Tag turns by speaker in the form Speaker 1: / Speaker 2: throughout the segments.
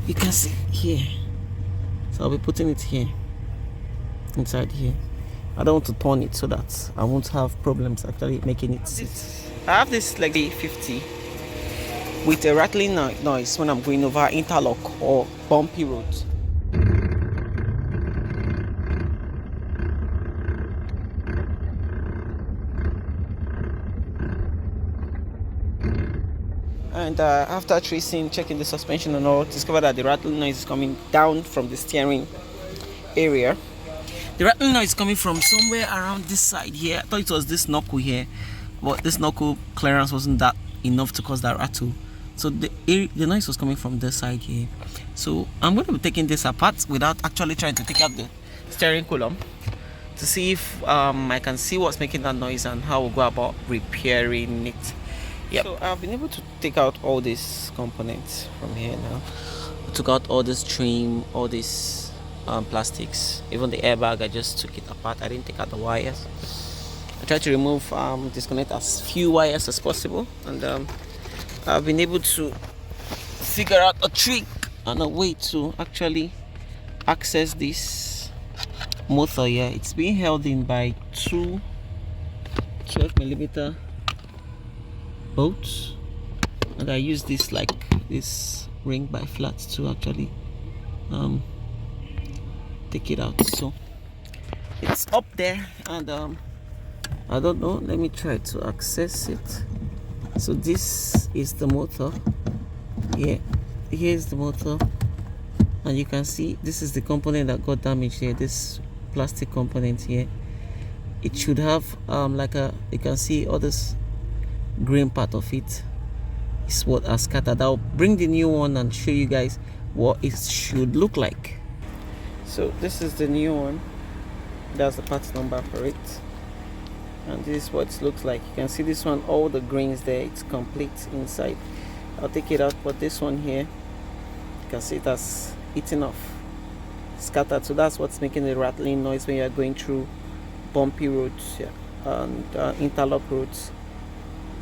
Speaker 1: You can see here. So I'll be putting it here, inside here. I don't want to turn it so that I won't have problems actually making it sit. I have this Lexus RX350 with a rattling noise when I'm going over interlock or bumpy roads. And after tracing, checking the suspension and all, discovered that the rattling noise is coming down from the steering area. The rattling noise is coming from somewhere around this side here. I thought it was this knuckle here, but this knuckle clearance wasn't that enough to cause that rattle. So the noise was coming from this side here. So I'm going to be taking this apart without actually trying to take out the steering column to see if I can see what's making that noise and how we'll go about repairing it. Yep. So I've been able to take out all these components from here now. I took out all this trim, all these plastics, even the airbag. I just took it apart. I didn't take out the wires. I tried to remove, disconnect as few wires as possible, and I've been able to figure out a trick and a way to actually access this motor here. It's being held in by two 12mm bolts, and I use this like this ring by flat to actually take it out. So it's up there, and I don't know, let me try to access it. So this is the motor here. Here's the motor, and you can see this is the component that got damaged here, this plastic component here. It should have like a, you can see all this green part of it is what are scattered. I'll bring the new one and show you guys what it should look like. So this is the new one. That's the part number for it, and this is what it looks like. You can see this one, all the grains there, it's complete inside. I'll take it out, but this one here, you can see it has eaten off, scattered. So that's what's making the rattling noise when you're going through bumpy roads, yeah, and interlock roads.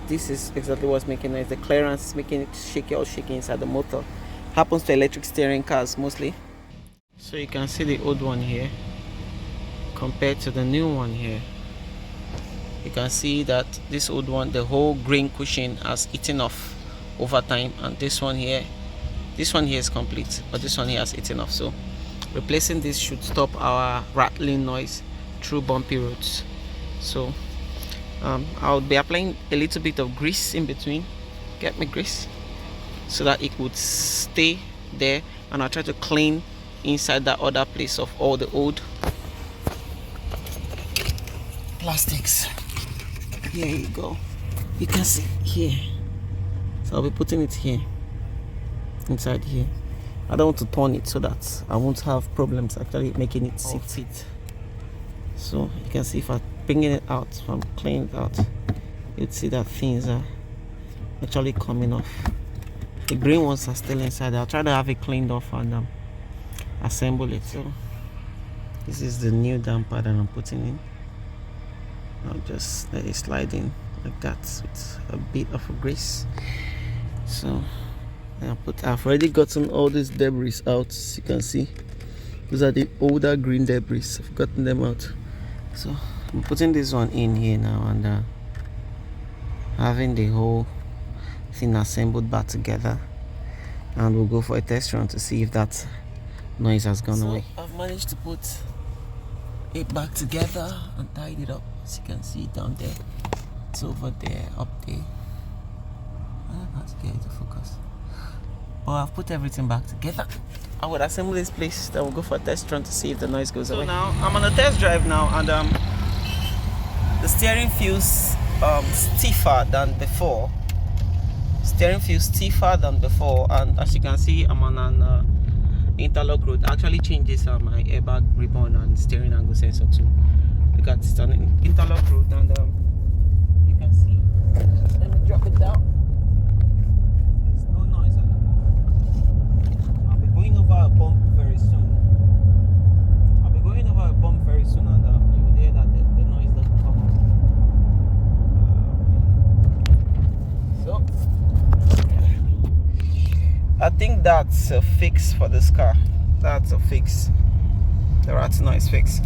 Speaker 1: This is exactly what's making noise. The clearance is making it shaky or shaky inside the motor. Happens to electric steering cars mostly. So you can see the old one here compared to the new one here. You can see that this old one, the whole grain cushion has eaten off over time, and this one here is complete, but this one here has eaten off. So replacing this should stop our rattling noise through bumpy roads. So I'll be applying a little bit of grease in between. Get me grease so that it would stay there, and I'll try to clean inside that other place of all the old plastics. Here you go. You can see here. So I'll be putting it here, inside here. I don't want to turn it so that I won't have problems actually making it sit. So you can see if I bringing it out, if I'm cleaning it out, you'd see that things are actually coming off. The green ones are still inside. I'll try to have it cleaned off and assemble it. So this is the new damper that I'm putting in. I'll just let it slide in like that with a bit of a grease. So I've already gotten all these debris out. As you can see, these are the older green debris. I've gotten them out. So I'm putting this one in here now, and having the whole thing assembled back together, and we'll go for a test run to see if that noise has gone away. I've managed to put it back together and tied it up. As you can see down there, it's over there, up there. I don't know how to get it to focus, but I've put everything back together. I would assemble this place, then we'll go for a test run to see if the noise goes away. So now I'm on a test drive now, and the steering feels stiffer than before. And as you can see, I'm on an interlock road. I actually changes my airbag ribbon and steering angle sensor too. Look at it's on an interlock road, and you can see. Let me drop it down. There's no noise at all. I'll be going over a bump very soon. And you will hear that the noise doesn't come up. So I think that's a fix for this car. That's a fix. The rat noise fix.